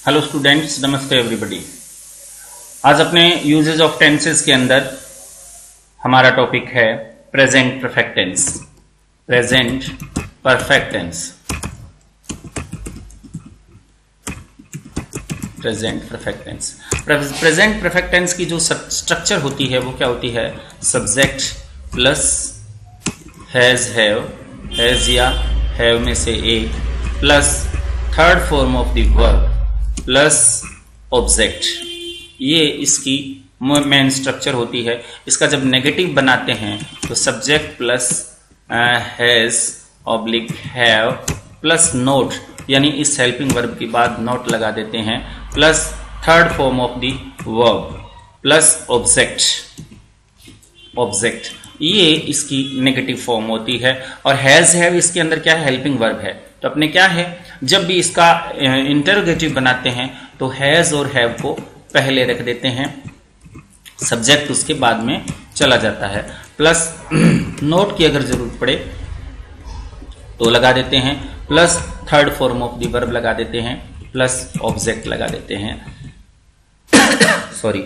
Hello students, नमस्ते everybody. आज अपने यूजेज ऑफ टेंसेस के अंदर हमारा टॉपिक है present perfect tense. Present perfect tense, present perfect tense. Present perfect tense की जो स्ट्रक्चर होती है वो क्या होती है? सब्जेक्ट प्लस हैज या हैव में से एक plus third form of the verb plus object. ये इसकी मेन स्ट्रक्चर होती है। इसका जब नेगेटिव बनाते हैं तो subject plus has oblique have plus note, यानी इस हेल्पिंग वर्ब के बाद नोट लगा देते हैं, plus third form of the verb plus object. ये इसकी नेगेटिव फॉर्म होती है। और हैज हैव इसके अंदर क्या है? हेल्पिंग वर्ब है। तो अपने क्या है, जब भी इसका इंटरोगेटिव बनाते हैं तो हैज और हैव को पहले रख देते हैं, सब्जेक्ट उसके बाद में चला जाता है, प्लस नोट की अगर जरूरत पड़े तो लगा देते हैं, plus third form of the verb लगा देते हैं, प्लस ऑब्जेक्ट लगा देते हैं। सॉरी।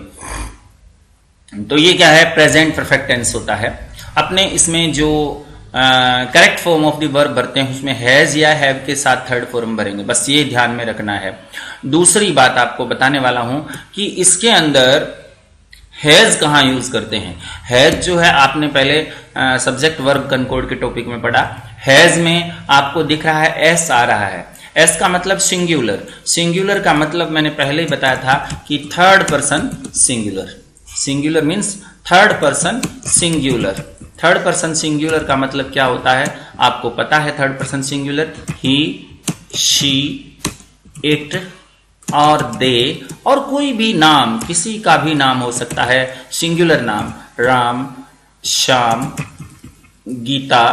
तो ये क्या है? प्रेजेंट परफेक्ट टेंस होता है। अपने इसमें जो correct form of the verb भरते हैं उसमें हैज या हैव के साथ थर्ड फॉर्म भरेंगे, बस ये ध्यान में रखना है। दूसरी बात आपको बताने वाला हूं कि इसके अंदर हैज कहां यूज करते हैं। हैज जो है आपने पहले सब्जेक्ट वर्ब कंकोड के टॉपिक में पढ़ा। हैज में आपको दिख रहा है एस आ रहा है। एस का मतलब सिंगुलर। सिंगुलर का मतलब मैंने पहले ही बताया था कि third person singular. Singular means third person singular. Third person singular का मतलब क्या होता है आपको पता है? Third person singular he, she, it और दे, और कोई भी नाम, किसी का भी नाम हो सकता है सिंगुलर नाम, राम, श्याम, गीता,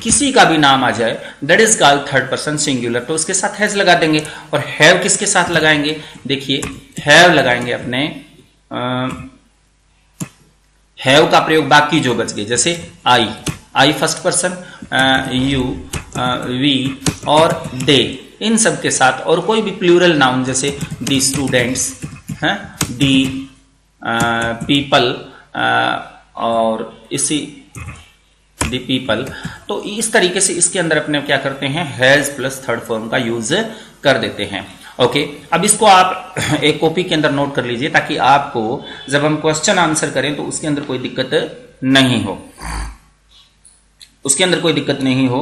किसी का भी नाम आ जाए, that is called third person singular. तो उसके साथ हैज लगा देंगे। और हैव किसके साथ लगाएंगे? देखिए, हैव लगाएंगे अपने हैव का प्रयोग बाकी जो बच गए, जैसे आई फर्स्ट पर्सन, यू, वी और दे, इन सब के साथ। और कोई भी प्लूरल नाउन जैसे दी स्टूडेंट्स, दी पीपल, और इसी दी पीपल। तो इस तरीके से इसके अंदर अपने क्या करते हैं? हैज प्लस थर्ड फॉर्म का यूज कर देते हैं। ओके, अब इसको आप एक कॉपी के अंदर नोट कर लीजिए ताकि आपको जब हम क्वेश्चन आंसर करें तो उसके अंदर कोई दिक्कत नहीं हो, उसके अंदर कोई दिक्कत नहीं हो।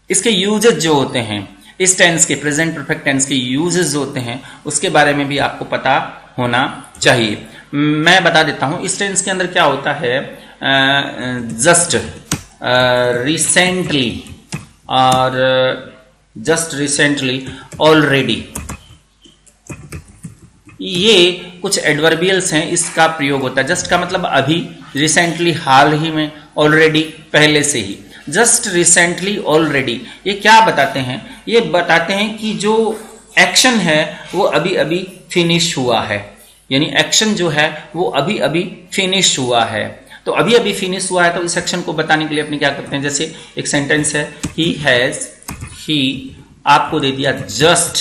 इसके यूजेस जो होते हैं, इस टेंस के, प्रेजेंट परफेक्ट टेंस के यूजेस जो होते हैं उसके बारे में भी आपको पता होना चाहिए। मैं बता देता हूं इस टेंस के अंदर क्या होता है। जस्ट, रिसेंटली और जस्ट रिसेंटली, ऑलरेडी, ये कुछ एडवर्बियल्स हैं, इसका प्रयोग होता है। जस्ट का मतलब अभी, रिसेंटली हाल ही में, ऑलरेडी पहले से ही। जस्ट रिसेंटली, ऑलरेडी, ये क्या बताते हैं? ये बताते हैं कि जो एक्शन है वो अभी अभी फिनिश हुआ है, यानी एक्शन जो है वो अभी अभी फिनिश हुआ है। तो अभी अभी फिनिश हुआ है तो इस एक्शन को बताने के लिए अपने क्या करते हैं? जैसे एक सेंटेंस है, ही हैज, ही आपको दे दिया जस्ट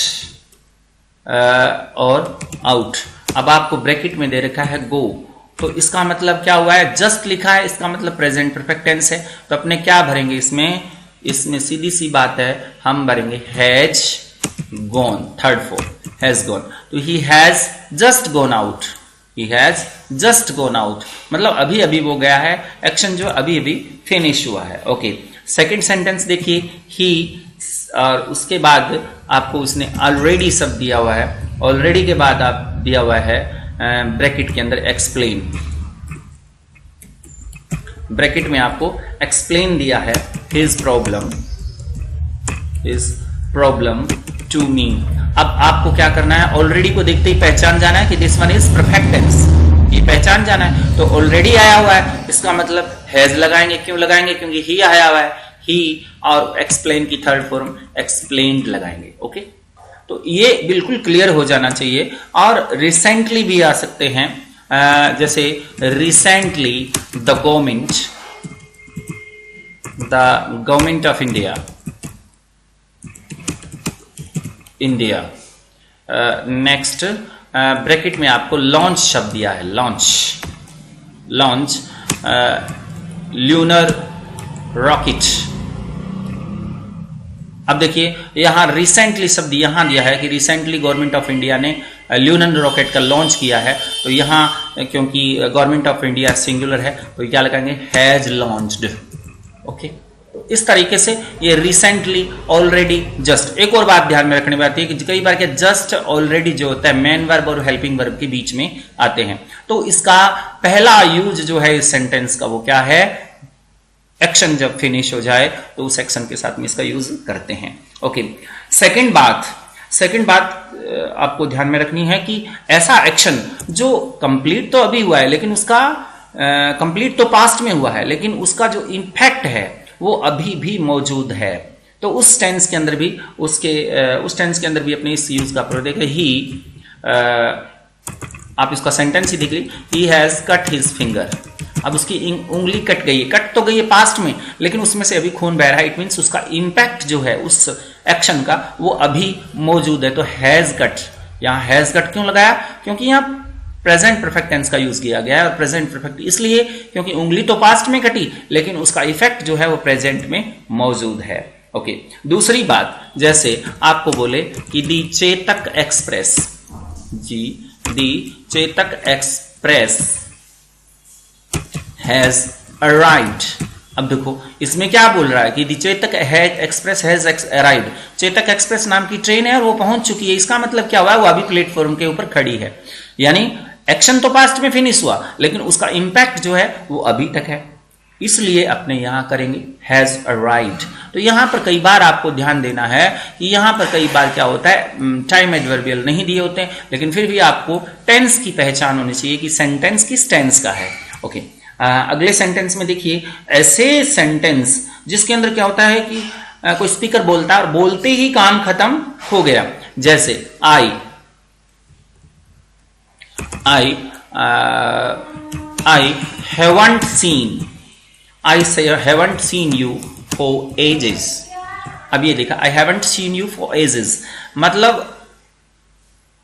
और आउट। अब आपको ब्रैकेट में दे रखा है गो, तो इसका मतलब क्या हुआ है? जस्ट लिखा है, इसका मतलब प्रेजेंट परफेक्ट टेंस है। तो अपने क्या भरेंगे इसमें सीधी सी बात है, हम भरेंगे has gone, third form has gone. तो he has just gone out, he has just gone out, मतलब अभी अभी वो गया है, एक्शन जो अभी अभी फिनिश हुआ है। ओके, सेकेंड सेंटेंस देखिए, ही, और उसके बाद आपको उसने ऑलरेडी शब्द दिया हुआ है। ऑलरेडी के बाद आप दिया हुआ है ब्रैकेट के अंदर एक्सप्लेन। ब्रैकेट में आपको एक्सप्लेन दिया है, हिज प्रॉब्लम टू मी। अब आपको क्या करना है? ऑलरेडी को देखते ही पहचान जाना है कि this one is perfect tense, ये पहचान जाना है। तो ऑलरेडी आया हुआ है, इसका मतलब हैज लगाएंगे। क्यों लगाएंगे? क्योंकि ही आया हुआ है, ही, और एक्सप्लेन की थर्ड फॉर्म एक्सप्लेन्ड लगाएंगे। ओके, तो ये बिल्कुल क्लियर हो जाना चाहिए। और रिसेंटली भी आ सकते हैं, जैसे recently the government of India next bracket में आपको लॉन्च शब्द दिया है, लॉन्च ल्यूनर रॉकेट। अब देखिए यहां रिसेंटली शब्द यहां दिया है कि रिसेंटली गवर्नमेंट ऑफ इंडिया ने ल्यूनर रॉकेट का लॉन्च किया है, तो यहां क्योंकि गवर्नमेंट ऑफ इंडिया सिंगुलर है तो क्या लगाएंगे, हैज लॉन्च्ड। ओके, तो इस तरीके से ये रिसेंटली, ऑलरेडी, जस्ट। एक और बात ध्यान में रखने की बात है कि कई बार क्या जस्ट ऑलरेडी जो होता है मेन वर्ब और हेल्पिंग वर्ब के बीच में आते हैं, तो इसका पहला यूज जो है इस सेंटेंस का वो क्या है, एक्शन जब फिनिश हो जाए तो उस एक्शन के साथ में इसका यूज करते हैं। ओके, सेकंड बात आपको ध्यान में रखनी है कि ऐसा एक्शन जो कंप्लीट तो अभी हुआ है लेकिन उसका कंप्लीट तो पास्ट में हुआ है लेकिन उसका जो इम्पैक्ट है वो अभी भी मौजूद है, तो उस टेंस के अंदर भी अपने इस यूज का प्रयोग देखें। ही, आप इसका सेंटेंस ही देख लीजिए, he has cut his finger. अब उसकी उंगली कट गई है, कट तो गई है पास्ट में लेकिन उसमें से अभी खून बह रहा है, इट मीन्स उसका इंपैक्ट जो है उस एक्शन का वो अभी मौजूद है। तो हैज कट, यहां हैज कट क्यों लगाया, क्योंकि यहां प्रेजेंट परफेक्ट टेंस का यूज किया गया है, और प्रेजेंट परफेक्ट इसलिए क्योंकि उंगली तो पास्ट में कटी लेकिन उसका इफेक्ट जो है वो प्रेजेंट में मौजूद है। ओके, दूसरी बात, जैसे आपको बोले कि the Chetak express has arrived. अब देखो इसमें क्या बोल रहा है कि the Chetak express has arrived. Chetak express नाम की ट्रेन है और वो पहुंच चुकी है, इसका मतलब क्या हुआ, वो अभी प्लेटफॉर्म के ऊपर खड़ी है। यानी एक्शन तो पास्ट में फिनिश हुआ लेकिन उसका इंपैक्ट जो है वो अभी तक है, इसलिए अपने यहां करेंगे हैज अराइव्ड। तो यहां पर कई बार आपको ध्यान देना है कि यहां पर कई बार क्या होता है, टाइम एडवर्बियल नहीं दिए होते हैं लेकिन फिर भी आपको टेंस की पहचान होनी चाहिए कि सेंटेंस किस टेंस का है। ओके, अगले सेंटेंस में देखिए, ऐसे सेंटेंस जिसके अंदर क्या होता है कि कोई स्पीकर बोलता है और बोलते ही काम खत्म हो गया, जैसे आई haven't seen you for ages। अब ये देखा, I haven't seen you for ages, मतलब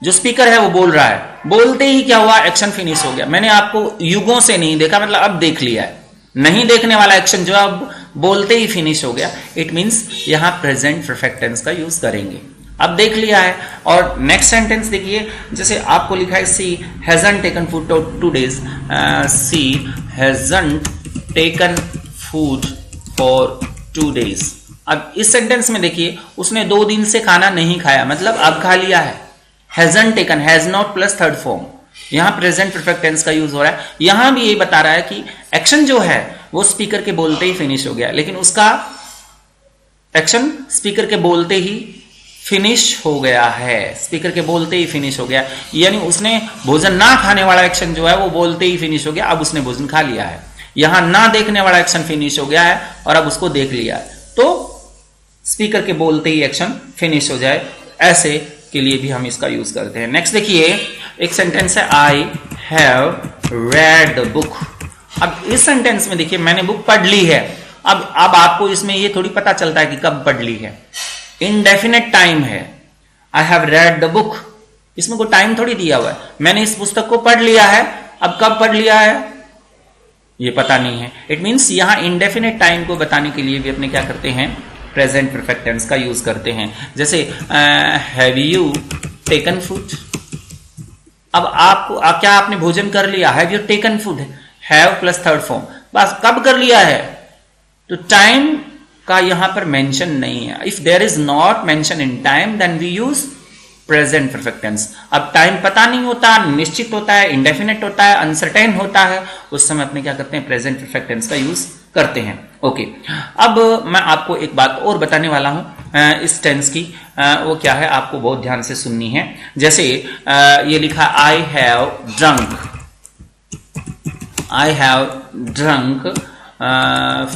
जो स्पीकर है वो बोल रहा है, बोलते ही क्या हुआ, एक्शन फिनिश हो गया। मैंने आपको युगों से नहीं देखा, मतलब अब देख लिया है। नहीं देखने वाला एक्शन जो अब बोलते ही फिनिश हो गया, इट मींस यहां प्रेजेंट परफेक्ट टेंस का यूज करेंगे। अब देख लिया है। और नेक्स्ट सेंटेंस देखिए, जैसे आपको लिखा है she hasn't taken food 2 days, she hasn't taken food for 2 days। अब इस सेंटेंस में देखिए उसने 2 दिन से खाना नहीं खाया, मतलब अब खा लिया है। Hasn't taken, has not plus third form, यहां प्रेजेंट परफेक्ट टेंस का यूज हो रहा है। यहां भी ये बता रहा है कि एक्शन जो है वो स्पीकर के बोलते ही फिनिश हो गया, लेकिन उसका एक्शन स्पीकर के बोलते ही फिनिश हो गया है, स्पीकर के बोलते ही फिनिश हो गया। यानी उसने भोजन ना खाने वाला एक्शन जो है वो बोलते ही फिनिश हो गया, अब उसने भोजन खा लिया है। यहां ना देखने वाला एक्शन फिनिश हो गया है और अब उसको देख लिया है, तो स्पीकर के बोलते ही एक्शन फिनिश हो जाए, ऐसे के लिए भी हम इसका यूज करते हैं। नेक्स्ट देखिए, एक सेंटेंस है I have read the book. अब इस सेंटेंस में देखिए मैंने बुक पढ़ ली है। अब आपको इसमें ये थोड़ी पता चलता है कि कब पढ़ ली है, इनडेफिनेट टाइम है। I have read the book, इसमें कोई टाइम थोड़ी दिया हुआ है, मैंने इस पुस्तक को पढ़ लिया है, अब कब पढ़ लिया है ये पता नहीं है। इट मींस यहां इनडेफिनेट टाइम को बताने के लिए भी अपने क्या करते हैं, प्रेजेंट परफेक्ट टेंस का यूज करते हैं। जैसे हैव यू टेकन फूड, अब आपको क्या आपने भोजन कर लिया, have you taken food, have plus third form, बस कब कर लिया है, तो टाइम का यहां पर मेंशन नहीं है। If there is not mention in time then we use present perfect tense. अब टाइम पता नहीं होता, निश्चित होता है, इंडेफिनेट होता है, अनसर्टेन होता है, उस समय अपने क्या करते हैं, प्रेजेंट परफेक्ट टेंस का यूज करते हैं। ओके, अब मैं आपको एक बात और बताने वाला हूं इस टेंस की, वो क्या है आपको बहुत ध्यान से सुननी है। जैसे ये लिखा I have drunk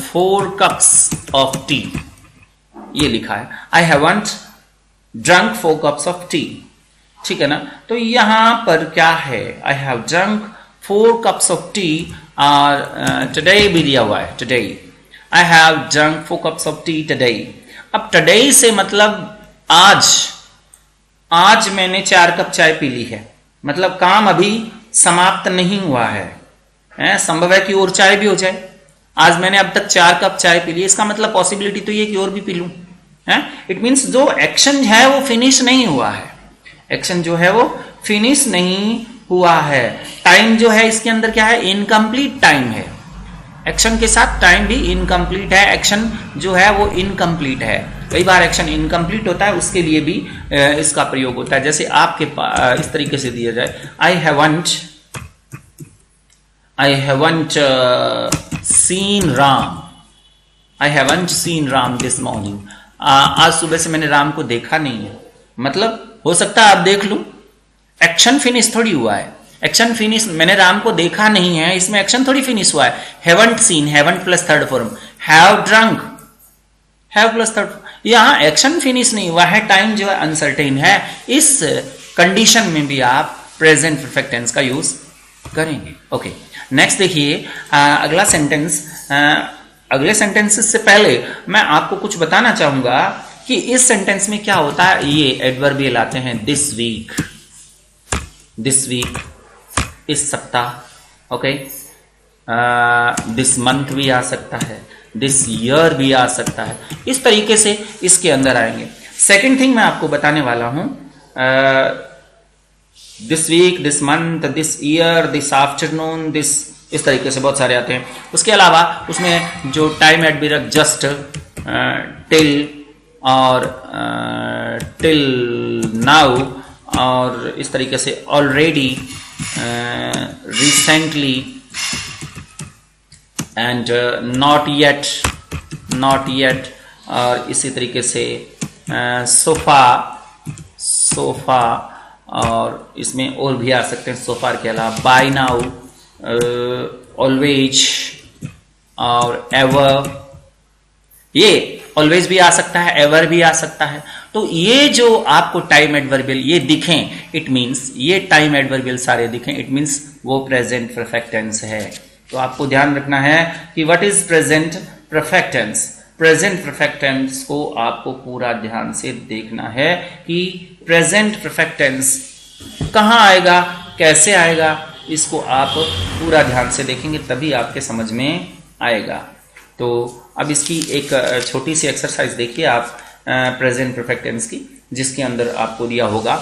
4 cups of tea, ये लिखा है। I haven't drunk 4 cups of tea, ठीक है ना। तो यहां पर क्या है, I have drunk 4 cups of tea और टुडे भी दिया हुआ है, today I have drunk 4 cups of tea today. अब टुडे से मतलब आज, आज मैंने 4 कप चाय पी ली है, मतलब काम अभी समाप्त नहीं हुआ है, संभव है कि और चाय भी हो जाए। आज मैंने अब तक 4 कप चाय पी ली, इसका मतलब पॉसिबिलिटी तो ये कि और भी पी लूं, है। इट मींस जो एक्शन है वो फिनिश नहीं हुआ है, एक्शन जो है वो फिनिश नहीं हुआ है। टाइम जो है इसके अंदर क्या है, इनकम्प्लीट टाइम है। एक्शन के साथ टाइम भी इनकम्प्लीट है, एक्शन जो है वो इनकम्प्लीट है। कई बार एक्शन इनकम्प्लीट होता है, उसके लिए भी इसका प्रयोग होता है। जैसे आपके पास इस तरीके से दिया जाए, I haven't seen Ram, I haven't seen Ram this morning. आज सुबह से मैंने राम को देखा नहीं है, मतलब हो सकता है आप देख लूं, एक्शन फिनिश थोड़ी हुआ है। एक्शन फिनिश, मैंने राम को देखा नहीं है, इसमें एक्शन थोड़ी फिनिश हुआ है। Haven't seen, haven't plus third form, have drunk, have plus third, यहां एक्शन फिनिश नहीं हुआ है, टाइम जो है अनसर्टेन है। इस कंडीशन में भी आप प्रेजेंट परफेक्ट टेंस का यूज करेंगे। ओके, नेक्स्ट देखिए अगला सेंटेंस। अगले सेंटेंसेस से पहले मैं आपको कुछ बताना चाहूंगा कि इस सेंटेंस में क्या होता है। ये एडवर्बियल आते हैं, दिस वीक, दिस वीक, इस सप्ताह, ओके, दिस मंथ भी आ सकता है, दिस ईयर भी आ सकता है, इस तरीके से इसके अंदर आएंगे। सेकंड थिंग मैं आपको बताने वाला हूं, this week, this month, this year, this afternoon, this, इस तरीके से बहुत सारे आते हैं। उसके अलावा उसमें जो टाइम एडवर्ब जस्ट, टिल और टिल नाउ, और इस तरीके से already, recently and not yet, not yet, और इसी तरीके से सोफा, सोफा, और इसमें और भी आ सकते हैं सोफा के अलावा, बाय नाउ, ऑलवेज और एवर। ये ऑलवेज भी आ सकता है, एवर भी आ सकता है। तो ये जो आपको टाइम एडवर्बियल ये दिखें, इट मींस ये टाइम एडवर्बियल सारे दिखें, इट मींस वो प्रेजेंट परफेक्ट टेंस है। तो आपको ध्यान रखना है कि what is present perfect tense. Present perfect tense को आपको पूरा ध्यान से देखना है कि प्रेजेंट परफेक्ट टेंस कहां आएगा, कैसे आएगा, इसको आप पूरा ध्यान से देखेंगे तभी आपके समझ में आएगा। तो अब इसकी एक छोटी सी एक्सरसाइज देखिए आप प्रेजेंट परफेक्ट टेंस की, जिसके अंदर आपको दिया होगा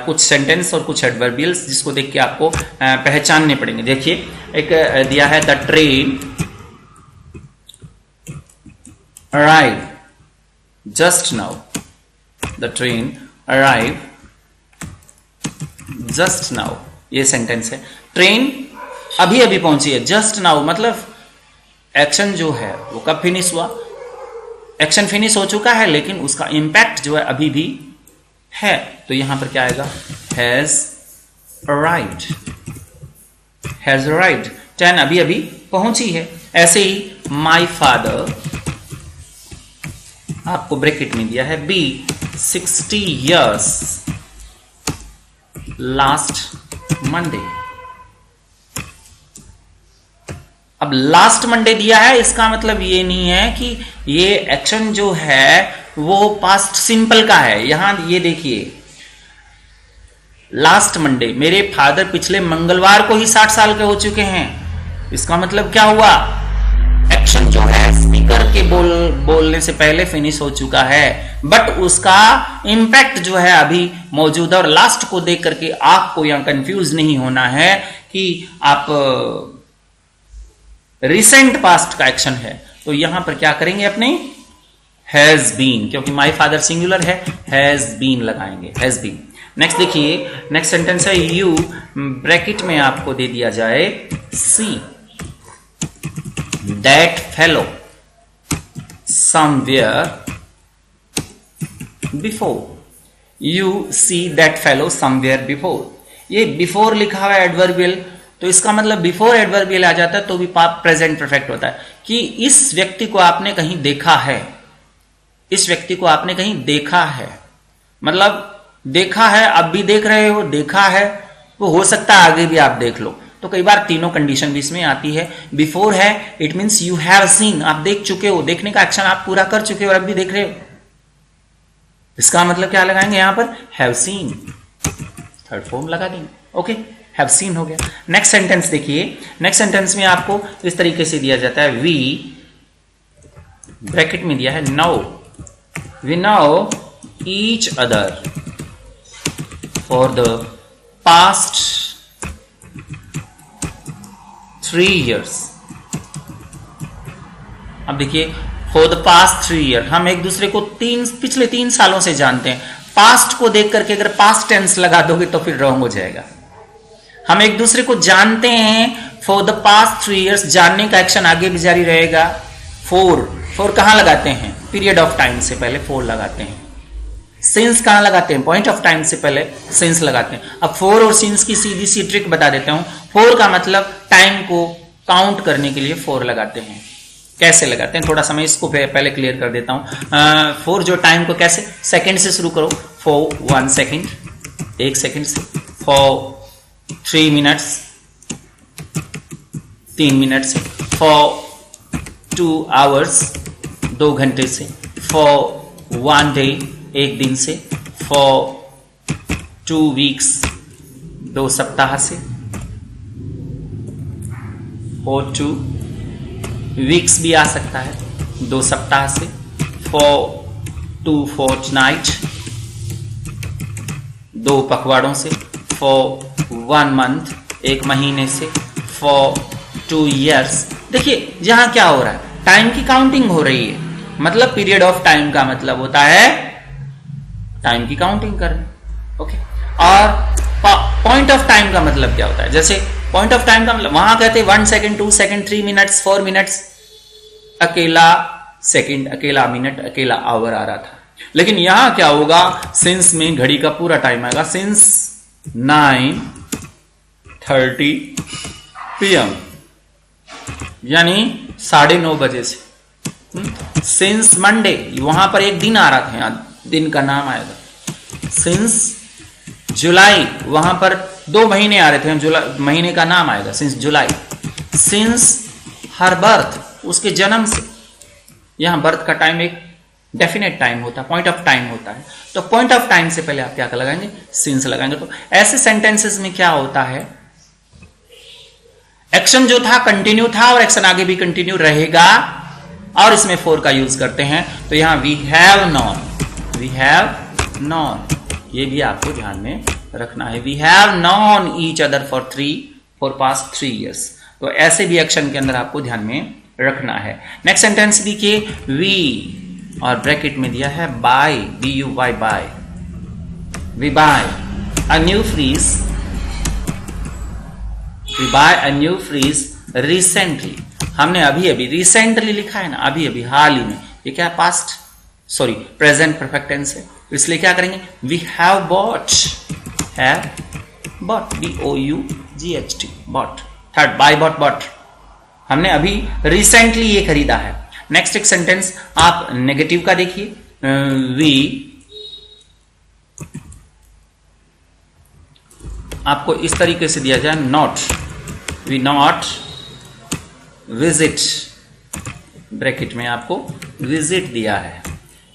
कुछ सेंटेंस और कुछ एडवर्बियल्स, जिसको देख के आपको पहचानने पड़ेंगे। देखिए एक दिया है, the train arrive just now, the train arrive just now, ये सेंटेंस है। ट्रेन अभी अभी पहुंची है, जस्ट नाउ मतलब एक्शन जो है वो कब फिनिश हुआ, एक्शन फिनिश हो चुका है, लेकिन उसका इंपैक्ट जो है अभी भी है। तो यहां पर क्या आएगा, has arrived, has arrived, train अभी अभी पहुंची है। ऐसे ही माई फादर, आपको ब्रैकेट में दिया है, बी 60 years लास्ट मंडे। अब लास्ट मंडे दिया है, इसका मतलब ये नहीं है कि ये एक्शन जो है वो पास्ट सिंपल का है। यहां ये देखिए, लास्ट मंडे, मेरे फादर पिछले मंगलवार को ही 60 साल के हो चुके हैं। इसका मतलब क्या हुआ, एक्शन जो है स्पीकर के बोलने से पहले फिनिश हो चुका है, बट उसका इंपैक्ट जो है अभी मौजूद है। और लास्ट को देख करके आपको यहां कंफ्यूज नहीं होना है कि आप रिसेंट पास्ट का एक्शन है। तो यहां पर क्या करेंगे, अपने हैज बीन, क्योंकि माई फादर सिंगुलर है, हैज बीन लगाएंगे, हैज बीन। नेक्स्ट देखिए, नेक्स्ट सेंटेंस है, यू ब्रैकेट में आपको दे दिया जाए, see that fellow somewhere before, you see that fellow somewhere before. ये बिफोर लिखा हुआ है एडवर्बियल, तो इसका मतलब बिफोर एडवर्बियल आ जाता है तो भी प्रेजेंट परफेक्ट होता है कि इस व्यक्ति को आपने कहीं देखा है, इस व्यक्ति को आपने कहीं देखा है, मतलब देखा है, अब भी देख रहे हो, देखा है, वो हो सकता है आगे भी आप देख लो। तो कई बार तीनों कंडीशन भी इसमें आती है। बिफोर है, it means you have seen, आप देख चुके हो, देखने का एक्शन आप पूरा कर चुके हो और अब भी देख रहे हो। इसका मतलब क्या लगाएंगे यहां पर, हैव सीन, थर्ड फॉर्म लगा देंगे। ओके, हैव सीन हो गया। नेक्स्ट सेंटेंस देखिए, नेक्स्ट सेंटेंस में आपको इस तरीके से दिया जाता है, वी ब्रैकेट में दिया है know, we know each other for the past 3 years। अब देखिए, फॉर द पास्ट 3 year, हम एक दूसरे को पिछले 3 सालों से जानते हैं। पास्ट को देख करके अगर पास्ट टेंस लगा दोगे तो फिर रॉन्ग हो जाएगा। हम एक दूसरे को जानते हैं फॉर द पास्ट 3 years, जानने का एक्शन आगे भी जारी रहेगा। फोर कहां लगाते हैं, पीरियड ऑफ टाइम से पहले फोर लगाते हैं। सिंस कहां लगाते हैं, पॉइंट ऑफ टाइम से पहले सिंस लगाते हैं। अब फोर और सिंस की सीधी सी ट्रिक बता देता हूं। फोर का मतलब टाइम को काउंट करने के लिए फोर लगाते हैं। कैसे लगाते हैं, थोड़ा समय इसको पहले क्लियर कर देता हूं। फोर जो टाइम को कैसे, सेकंड से शुरू करो, फॉर 1 second, 1 second से, फॉर 3 minutes, 3 मिनट से, फॉर 2 hours, 2 घंटे से, फॉर 1 day, 1 दिन से, फॉर 2 weeks, 2 सप्ताह से, फॉर 2 weeks भी आ सकता है, 2 सप्ताह से, फॉर 2 fortnight, 2 पखवाड़ों से, फॉर 1 month, 1 महीने से, फॉर 2 years। देखिए यहां क्या हो रहा है, टाइम की काउंटिंग हो रही है। मतलब पीरियड ऑफ टाइम का मतलब होता है टाइम की काउंटिंग कर रहे हैं। ओके, और पॉइंट ऑफ टाइम का मतलब क्या होता है, जैसे पॉइंट ऑफ टाइम का मतलब वहां कहते हैं 1 second, 2 second, 3 minutes, 4 minutes, अकेला सेकंड, अकेला मिनट, अकेला आवर आ रहा था। लेकिन यहां क्या होगा, सिंस में घड़ी का पूरा टाइम आएगा, सिंस 9:30 PM, यानी 9:30 बजे से। सिंस मंडे, वहां पर एक दिन आ रहा था, यहां दिन का नाम आएगा। सिंस जुलाई, वहां पर 2 महीने आ रहे थे, जुलाई महीने का नाम आएगा, सिंस जुलाई। सिंस हर बर्थ, उसके जन्म से, यहां बर्थ का टाइम एक डेफिनेट टाइम होता है, पॉइंट ऑफ टाइम होता है। तो पॉइंट ऑफ टाइम से पहले आप क्या लगाएंगे, सिंस लगाएंगे। तो ऐसे सेंटेंसेस में क्या होता है, एक्शन जो था कंटिन्यू था और एक्शन आगे भी कंटिन्यू रहेगा, और इसमें फोर का यूज करते हैं। तो यहां we have known, we have known, ये भी आपको ध्यान में रखना है। We have known each other for past 3 years। तो ऐसे भी एक्शन के अंदर आपको ध्यान में रखना है। नेक्स्ट सेंटेंस देखिए, वी और ब्रैकेट में दिया है buy, BUY, buy. We buy a new fridge, we buy a new fridge recently. हमने अभी रिसेंटली लिखा है ना, अभी हाल ही में, ये क्या है, past, sorry present perfect tense है, इसलिए क्या करेंगे, we have bought, have bought, BOUGHT, bought. Third, buy bought, bought, हमने अभी रिसेंटली ये खरीदा है। नेक्स्ट एक सेंटेंस आप नेगेटिव का देखिए, वी, आपको इस तरीके से दिया जाए, not, we not visit, bracket में आपको विजिट दिया है,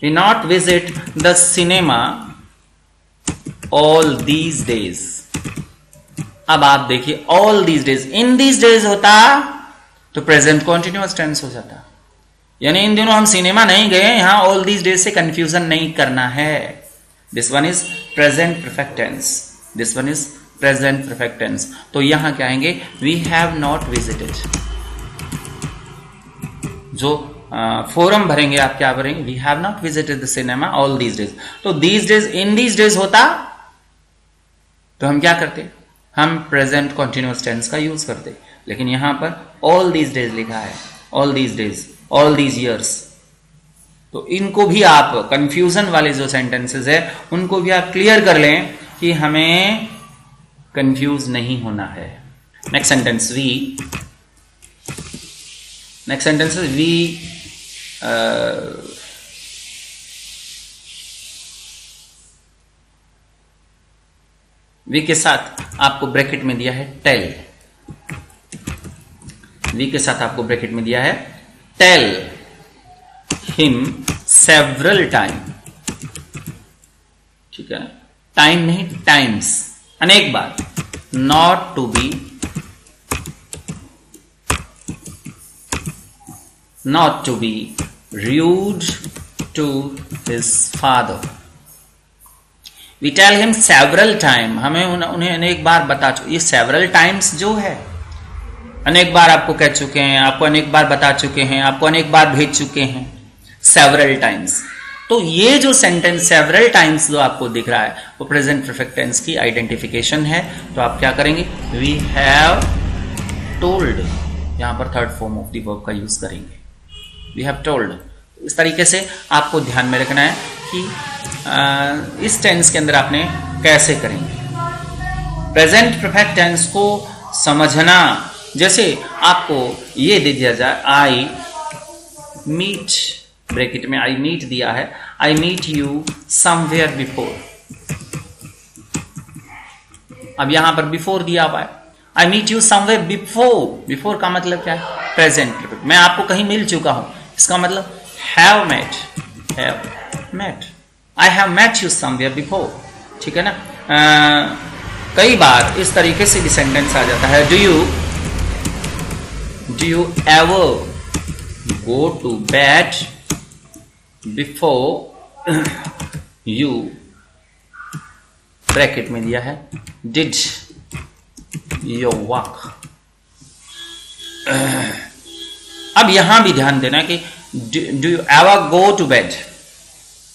we not visit the cinema all these days. अब आप देखिए, all these days, in these days होता तो प्रेजेंट कॉन्टिन्यूअस टेंस हो जाता, यानी इन दिनों हम सिनेमा नहीं गए। यहां ऑल दीज डेज से कंफ्यूजन नहीं करना है। This one is present perfect tense, this one is present perfect tense. तो यहां क्या आएंगे, वी हैव नॉट विजिटेड। जो फोरम भरेंगे आप क्या भरेंगे, we have not visited the cinema all these days. तो these days, in these days होता तो हम क्या करते, हम प्रेजेंट कॉन्टिन्यूअस टेंस का यूज करते। लेकिन यहां पर ऑल दीज डेज लिखा है, all these days, all these years. तो इनको भी आप, कंफ्यूजन वाले जो सेंटेंसेस है उनको भी आप क्लियर कर लें कि हमें कंफ्यूज नहीं होना है। Next sentence, we, next sentence we, we के साथ आपको ब्रैकेट में दिया है टेल, वी के साथ आपको ब्रैकेट में दिया है टेल हिम सेवरल टाइम, ठीक है, टाइम नहीं, टाइम्स, अनेक बार। Not to be, not to be rude to his father. We tell him several time, हमें उन्हें अनेक बार बता चुके। ये several times जो है, अनेक बार आपको कह चुके हैं, आपको अनेक बार बता चुके हैं, आपको अनेक बार भेज चुके हैं, several times। तो ये जो सेंटेंस several times जो आपको दिख रहा है वो प्रेजेंट परफेक्ट टेंस की आइडेंटिफिकेशन है। तो आप क्या करेंगे, we have told, यहां पर third form of the verb का यूज करेंगे, we have told। इस तरीके से आपको ध्यान में रखना है कि इस टेंस के अंदर आपने कैसे करेंगे। प्रेजेंट परफेक्ट टेंस को समझना, जैसे आपको ये दे दिया जाए, आई मीट, ब्रैकेट में आई मीट दिया है, I meet you somewhere before. अब यहां पर बिफोर दिया हुआ है, I meet you somewhere before. Before का मतलब क्या है, प्रेजेंट परफेक्ट। मैं आपको कहीं मिल चुका हूं, इसका मतलब have met, I have met you somewhere before, ठीक है ना। कई बार इस तरीके से भी सेंटेंस आ जाता है, do you ever go to bed before you, bracket में दिया है, did your work। अब यहां भी ध्यान देना कि do you ever go to bed,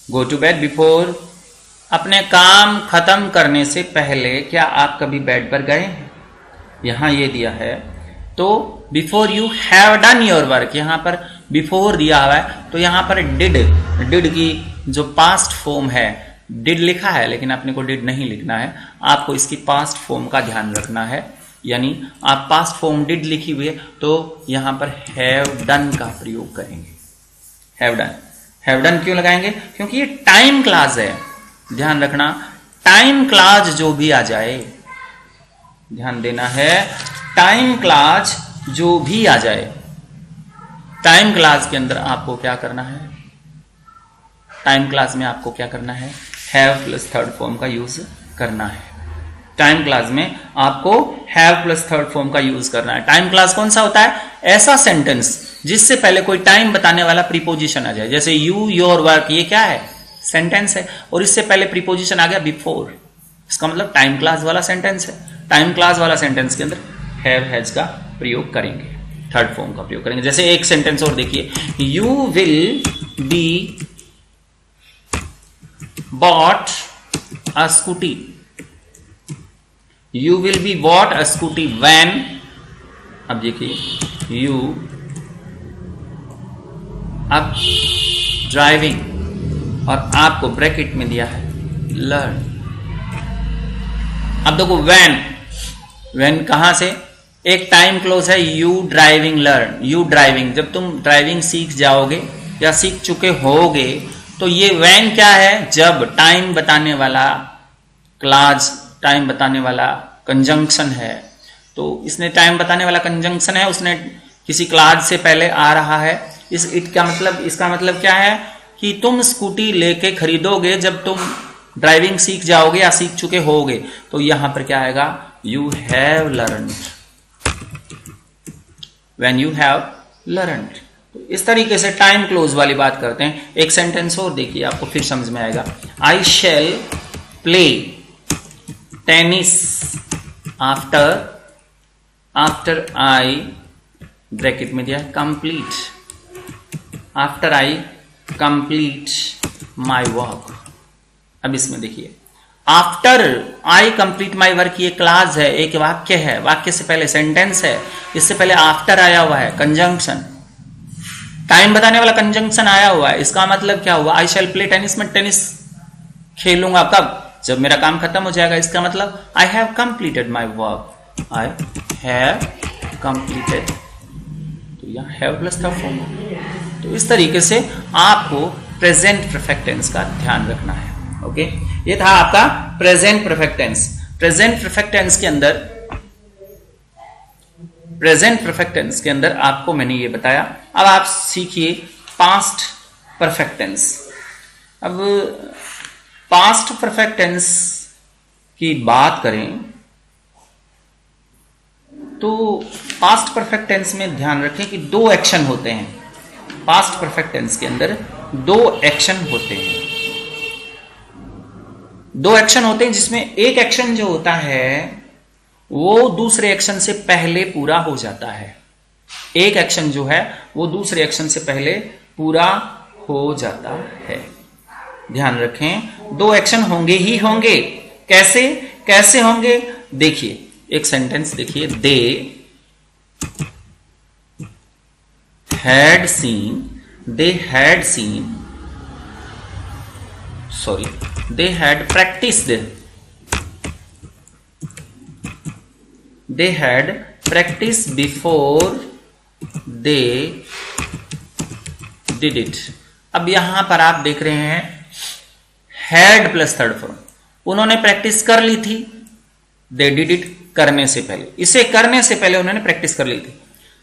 go to bed before, अपने काम खत्म करने से पहले क्या आप कभी बेड पर गए हैं, यहां ये दिया है। तो before you have done your work, यहां पर बिफोर दिया हुआ है, तो यहां पर डिड की जो पास्ट फॉर्म है, डिड लिखा है लेकिन अपने को डिड नहीं लिखना है, आपको इसकी पास्ट फॉर्म का ध्यान रखना है। यानी आप पास्ट फॉर्म डिड लिखी हुई है तो यहां पर हैव डन का प्रयोग करेंगे। हैव डन क्यों लगाएंगे, क्योंकि ये टाइम क्लास है। ध्यान रखना, टाइम क्लास जो भी आ जाए, ध्यान देना है, टाइम क्लास जो भी आ जाए, टाइम क्लास के अंदर आपको क्या करना है, टाइम क्लास में आपको क्या करना है, हैव प्लस थर्ड फॉर्म का यूज करना है। टाइम क्लास में आपको हैव प्लस थर्ड फॉर्म का यूज करना है। टाइम क्लास कौन सा होता है, ऐसा सेंटेंस जिससे पहले कोई टाइम बताने वाला प्रीपोजिशन आ जाए। जैसे यू योर वर्क, ये क्या है, सेंटेंस है, और इससे पहले प्रीपोजिशन आ गया बिफोर, इसका मतलब टाइम क्लास वाला सेंटेंस है। टाइम क्लास वाला सेंटेंस के अंदर हैव हैज का प्रयोग करेंगे, थर्ड फॉर्म का प्रयोग करेंगे। जैसे एक सेंटेंस और देखिए, you will be bought a scooty, you will be bought a scooty when, अब देखिए, यू अब ड्राइविंग, और आपको ब्रैकेट में दिया है लर्न। अब देखो व्हेन कहां से, एक टाइम क्लोज है, you driving learn, you driving, जब तुम ड्राइविंग सीख जाओगे या सीख चुके होगे, तो ये व्हेन क्या है, जब टाइम बताने वाला क्लॉज, टाइम बताने वाला कंजंक्शन है। तो इसने टाइम बताने वाला कंजंक्शन है, उसने किसी क्लॉज से पहले आ रहा है। इस इट का मतलब, इसका मतलब क्या है कि तुम स्कूटी लेके खरीदोगे जब तुम ड्राइविंग सीख जाओगे या सीख चुके होगे। तो यहां पर क्या आएगा, you have learned, when you have learned. तो इस तरीके से टाइम क्लोज वाली बात करते हैं। एक सेंटेंस और देखिए, आपको फिर समझ में आएगा। I shall play tennis after I, bracket में दिया है, complete, after I complete my work. अब इसमें देखिए, after I complete my work, ये क्लास है, एक वाक्य है, वाक्य से पहले सेंटेंस है, इससे पहले आफ्टर आया हुआ है, कंजंक्शन, टाइम बताने वाला कंजंक्शन आया हुआ है। इसका मतलब क्या हुआ, आई शैल प्ले टेनिस, में टेनिस खेलूंगा कब, जब मेरा काम खत्म हो जाएगा। इसका मतलब I have completed my work, I have completed, तो यहां हैव प्लस था फॉर्म। तो इस तरीके से आपको प्रेजेंट परफेक्ट टेंस का ध्यान रखना है। ओके, ये था आपका present perfect tense. Present perfect tense के अंदर, प्रेजेंट परफेक्ट टेंस के अंदर आपको मैंने ये बताया। अब आप सीखिए पास्ट परफेक्ट टेंस। अब पास्ट परफेक्ट टेंस की बात करें तो पास्ट परफेक्ट टेंस में ध्यान रखें कि दो एक्शन होते हैं। पास्ट परफेक्ट टेंस के अंदर दो एक्शन होते हैं। दो एक्शन होते हैं जिसमें एक एक्शन जो होता है वो दूसरे एक्शन से पहले पूरा हो जाता है। एक एक्शन जो है वो दूसरे एक्शन से पहले पूरा हो जाता है। ध्यान रखें, दो एक्शन होंगे ही होंगे। कैसे कैसे होंगे? देखिए एक सेंटेंस देखिए, they had seen they had practiced before they did it। अब यहां पर आप देख रहे हैं had प्लस थर्ड फॉर्म, उन्होंने प्रैक्टिस कर ली थी, they did it करने से पहले, इसे करने से पहले उन्होंने प्रैक्टिस कर ली थी।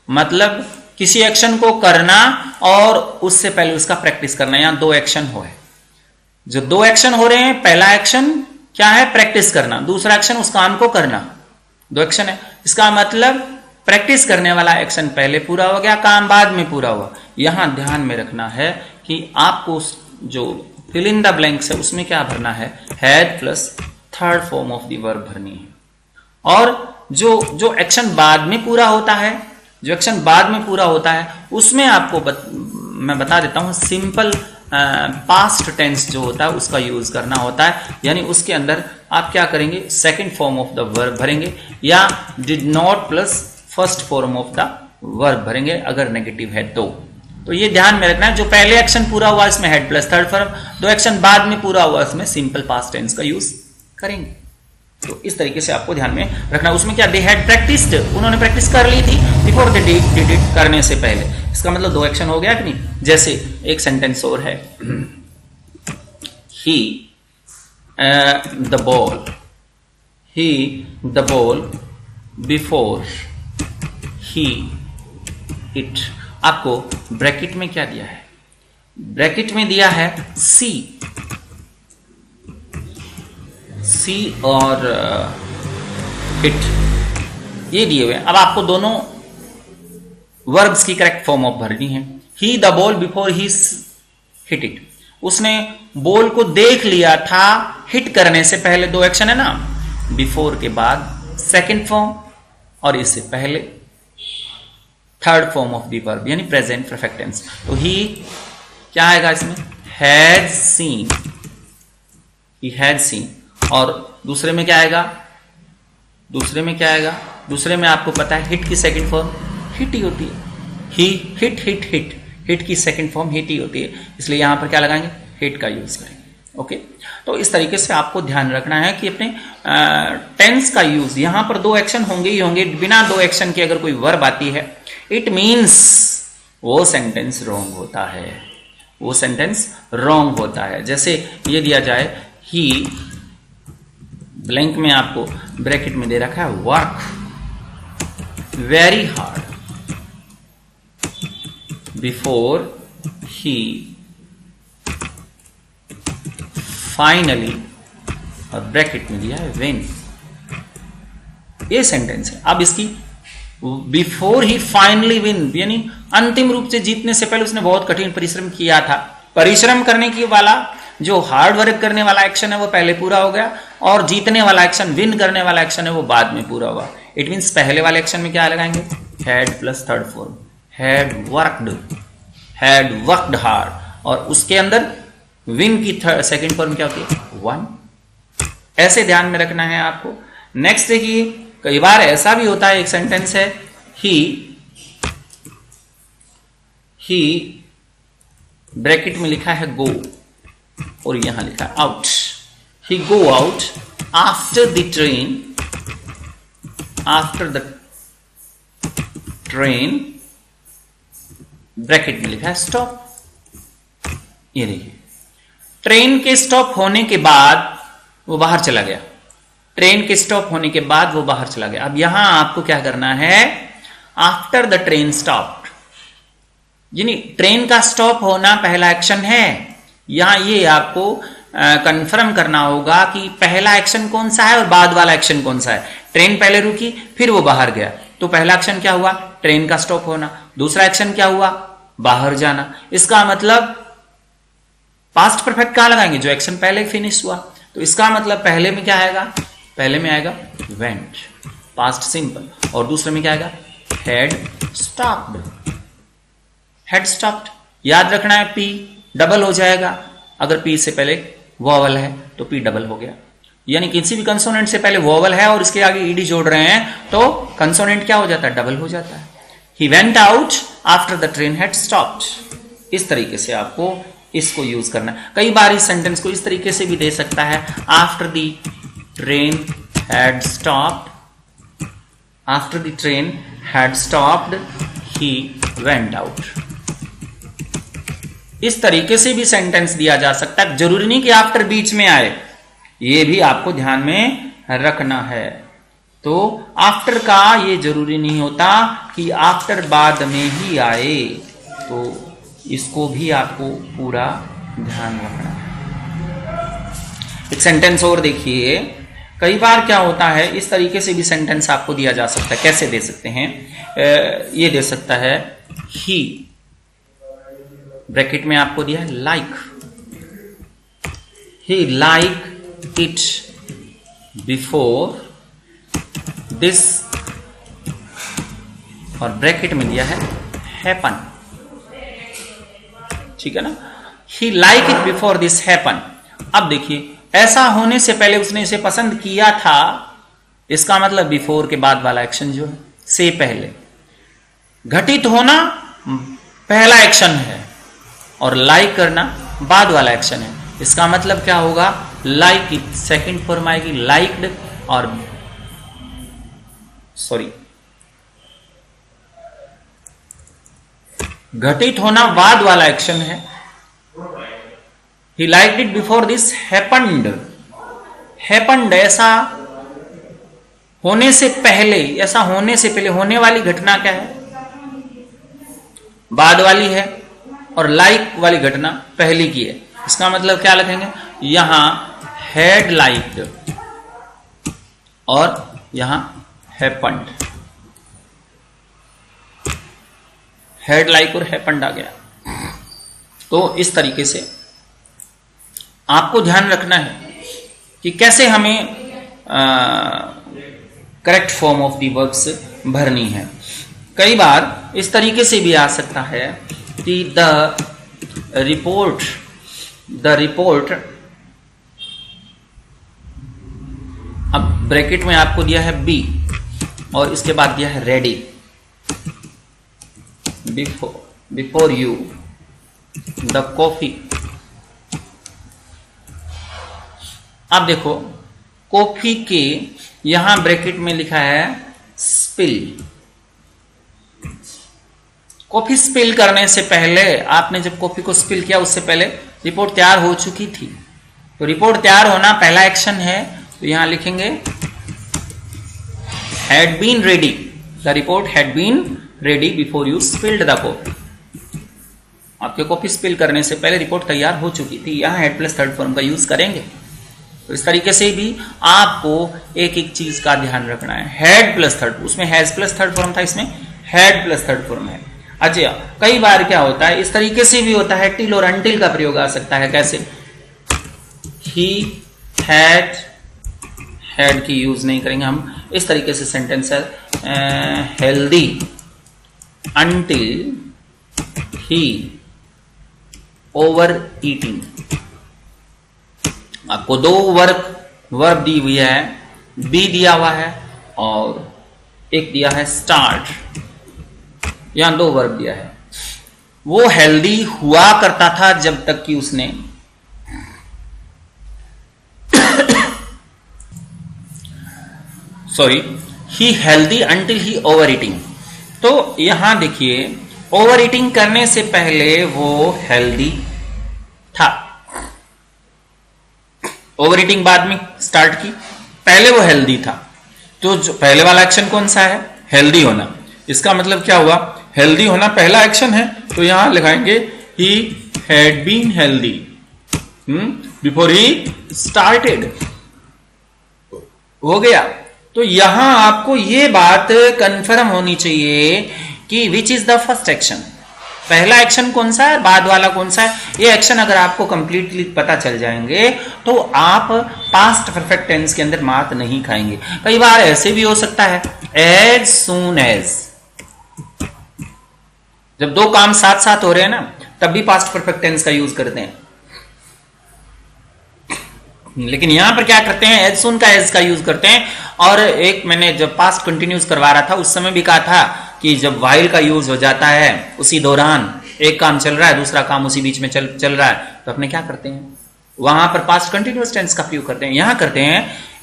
मतलब किसी एक्शन को करना और उससे पहले उसका प्रैक्टिस करना, यहां दो एक्शन हो है। जो दो एक्शन हो रहे हैं, पहला एक्शन क्या है? प्रैक्टिस करना। दूसरा एक्शन उस काम को करना। दो एक्शन है, इसका मतलब प्रैक्टिस करने वाला एक्शन पहले पूरा हो गया, काम बाद में पूरा हुआ। यहां ध्यान में रखना है कि आपको जो फिल इन द ब्लैंक्स है उसमें क्या भरना है? Had plus third form of the verb भरनी है। और जो एक्शन बाद में पूरा होता है, जो एक्शन बाद में पूरा होता है उसमें आपको मैं बता देता हूं, सिंपल पास्ट टेंस जो होता है उसका यूज करना होता है। यानी उसके अंदर आप क्या करेंगे? Second form of the verb भरेंगे या did not plus first form of the verb भरेंगे अगर नेगेटिव है तो ये ध्यान में रखना है। जो पहले एक्शन पूरा हुआ इसमें हेड प्लस थर्ड फॉर्म, दो एक्शन बाद में पूरा हुआ इसमें सिंपल पास्ट टेंस का यूज करेंगे। तो इस तरीके से आपको ध्यान में रखना। उसमें क्या? दे हैड प्रैक्टिस्ड, उन्होंने प्रैक्टिस कर ली थी, बिफोर दे डिड इट करने से पहले। इसका मतलब दो एक्शन हो गया कि नहीं? जैसे एक सेंटेंस और है, he the ball before he it. आपको ब्रैकेट में क्या दिया है? ब्रैकेट में दिया है सी और हिट, ये दिए हुए हैं। अब आपको दोनों वर्ब्स की करेक्ट फॉर्म ऑफ भरनी है। He the ball before he hit it, उसने बॉल को देख लिया था हिट करने से पहले। दो एक्शन है ना, बिफोर के बाद सेकंड फॉर्म और इससे पहले third form of the verb यानी प्रेजेंट परफेक्ट टेंस। तो ही क्या आएगा इसमें? Had seen, he had seen. और दूसरे में क्या आएगा? दूसरे में आपको पता है हिट की सेकंड फॉर्म हिट ही होती है। ही हिट की सेकंड फॉर्म हिट ही होती है, इसलिए यहां पर क्या लगाएंगे? हिट का यूज करेंगे। ओके, तो इस तरीके से आपको ध्यान रखना है कि अपने टेंस का यूज, यहां पर दो एक्शन होंगे ही होंगे। बिना दो एक्शन के अगर कोई वर्ब आती है, इट मीन्स वो सेंटेंस रॉन्ग होता है। जैसे ये दिया जाए, ही ब्लैंक में आपको ब्रैकेट में दे रखा है work very hard before he finally, और ब्रैकेट में दिया है व्हेन। ये सेंटेंस है। अब इसकी बिफोर ही फाइनली विन यानी अंतिम रूप से जीतने से पहले उसने बहुत कठिन परिश्रम किया था। परिश्रम करने की वाला जो हार्ड वर्क करने वाला एक्शन है वो पहले पूरा हो गया, और जीतने वाला एक्शन, विन करने वाला एक्शन है वो बाद में पूरा हुआ। इट मीन्स पहले वाले एक्शन में क्या लगाएंगे? Had plus third form, had worked hard, और उसके अंदर विन की सेकंड फॉर्म क्या होती है? वन। ऐसे ध्यान में रखना है आपको। नेक्स्ट देखिए, कई बार ऐसा भी होता है, एक सेंटेंस है, ही ब्रैकेट में लिखा है गो और यहां लिखा है out. He go out after the train, bracket में लिखा है स्टॉप। ये देखिए, ट्रेन के स्टॉप होने के बाद वो बाहर चला गया। अब यहां आपको क्या करना है? आफ्टर द ट्रेन स्टॉप, यानी ट्रेन का स्टॉप होना पहला एक्शन है। यहां ये आपको कंफर्म करना होगा कि पहला एक्शन कौन सा है और बाद वाला एक्शन कौन सा है। ट्रेन पहले रुकी, फिर वो बाहर गया, तो पहला एक्शन क्या हुआ? ट्रेन का स्टॉप होना। दूसरा एक्शन क्या हुआ? बाहर जाना। इसका मतलब पास्ट परफेक्ट कहां लगाएंगे? जो एक्शन पहले फिनिश हुआ। तो इसका मतलब पहले में क्या आएगा? पहले में आएगा वेंट, पास्ट सिंपल, और दूसरे में क्या आएगा? Had stopped. हैड स्टॉप्ड याद रखना है, पी डबल हो जाएगा। अगर पी से पहले वॉवल है तो पी डबल हो गया, यानी किसी भी कंसोनेंट से पहले वॉवल है और इसके आगे ईडी जोड़ रहे हैं तो कंसोनेंट क्या हो जाता है? डबल हो जाता है। He went out after the train had stopped. इस तरीके से आपको इसको यूज करना है। कई बार इस सेंटेंस को इस तरीके से भी दे सकता है, after the train had stopped, after the train had stopped he went out. इस तरीके से भी सेंटेंस दिया जा सकता है। जरूरी नहीं कि आफ्टर बीच में आए, ये भी आपको ध्यान में रखना है। तो आफ्टर का ये जरूरी नहीं होता कि आफ्टर बाद में ही आए, तो इसको भी आपको पूरा ध्यान रखना है। एक सेंटेंस और देखिए, कई बार क्या होता है, इस तरीके से भी सेंटेंस आपको दिया जा सकता है। कैसे दे सकते हैं? ये दे सकता है, ही ब्रैकेट में आपको दिया है like, he like it before this, और ब्रैकेट में दिया है हैपन। ठीक है ना? He like it before this happen. अब देखिए, ऐसा होने से पहले उसने इसे पसंद किया था, इसका मतलब बिफोर के बाद वाला एक्शन जो है, से पहले। घटित होना पहला एक्शन है और लाइक करना बाद वाला एक्शन है। इसका मतलब क्या होगा? लाइक इट सेकंड फॉर्म आएगी, लाइक्ड, और सॉरी, घटित होना बाद वाला एक्शन है। He liked it before this happened. Happened ऐसा होने से पहले, ऐसा होने से पहले होने वाली घटना क्या है? बाद वाली है, और लाइक वाली घटना पहली की है। इसका मतलब क्या लिखेंगे? यहां हैड लाइक्ड और यहां हैपेंड। हैड लाइक और हैपेंड आ गया। तो इस तरीके से आपको ध्यान रखना है कि कैसे हमें correct form of the verbs भरनी है। कई बार इस तरीके से भी आ सकता है कि द रिपोर्ट अब ब्रैकेट में आपको दिया है बी और इसके बाद दिया है ready, before you the coffee. अब देखो, कॉफी के यहां ब्रैकेट में लिखा है स्पिल। कॉफी स्पिल करने से पहले, आपने जब कॉफी को स्पिल किया उससे पहले रिपोर्ट तैयार हो चुकी थी। तो रिपोर्ट तैयार होना पहला एक्शन है, तो यहां लिखेंगे had been ready, the report had been ready before you spilled the coffee. आपके कॉफी स्पिल करने से पहले रिपोर्ट तैयार हो चुकी थी, यहां हेड प्लस थर्ड फॉर्म का यूज करेंगे। तो इस तरीके से भी आपको एक एक चीज का ध्यान रखना है। हैड प्लस थर्ड, उसमें हैज प्लस थर्ड फॉर्म था, इसमें हैड प्लस थर्ड फॉर्म है। अच्छा, कई बार क्या होता है, इस तरीके से भी होता है, टिल और अनटिल का प्रयोग आ सकता है। कैसे? ही हैड की यूज नहीं करेंगे हम। इस तरीके से सेंटेंस है, healthy until he over eating. आपको दो वर्ब दी हुई है, बी दिया हुआ है और एक दिया है स्टार्ट। यहां दो वर्ब दिया है। वो हेल्दी हुआ करता था जब तक कि उसने sorry, he healthy until he over eating. तो यहां देखिए, ओवर ईटिंग करने से पहले वो हेल्दी था। ओवर ईटिंग बाद में स्टार्ट की, पहले वो हेल्दी था। तो जो पहले वाला एक्शन कौन सा है? हेल्दी होना। इसका मतलब क्या हुआ? हेल्दी होना पहला एक्शन है, तो यहां लगाएंगे he had being healthy. Before he started. हो गया। तो यहां आपको ये बात कंफर्म होनी चाहिए कि which is the first action, पहला एक्शन कौन सा है, बाद वाला कौन सा है। ये एक्शन अगर आपको कंप्लीटली पता चल जाएंगे तो आप पास्ट परफेक्ट टेंस के अंदर मात नहीं खाएंगे। कई बार ऐसे भी हो सकता है एज सून एज, जब दो काम साथ साथ हो रहे हैं ना तब भी पास्ट परफेक्ट टेंस का यूज करते हैं, लेकिन यहां पर क्या करते हैं, एज सून का एज का यूज करते हैं। और एक मैंने जब पास्ट कंटिन्यूस करवा रहा था उस समय भी कहा था कि जब वाइल का यूज हो जाता है उसी दौरान, एक काम चल रहा है दूसरा काम उसी बीच में चल रहा है, तो अपने क्या करते हैं वहां पर पास्ट कंटिन्यूस टेंस का प्रयोग करते हैं। यहां करते हैं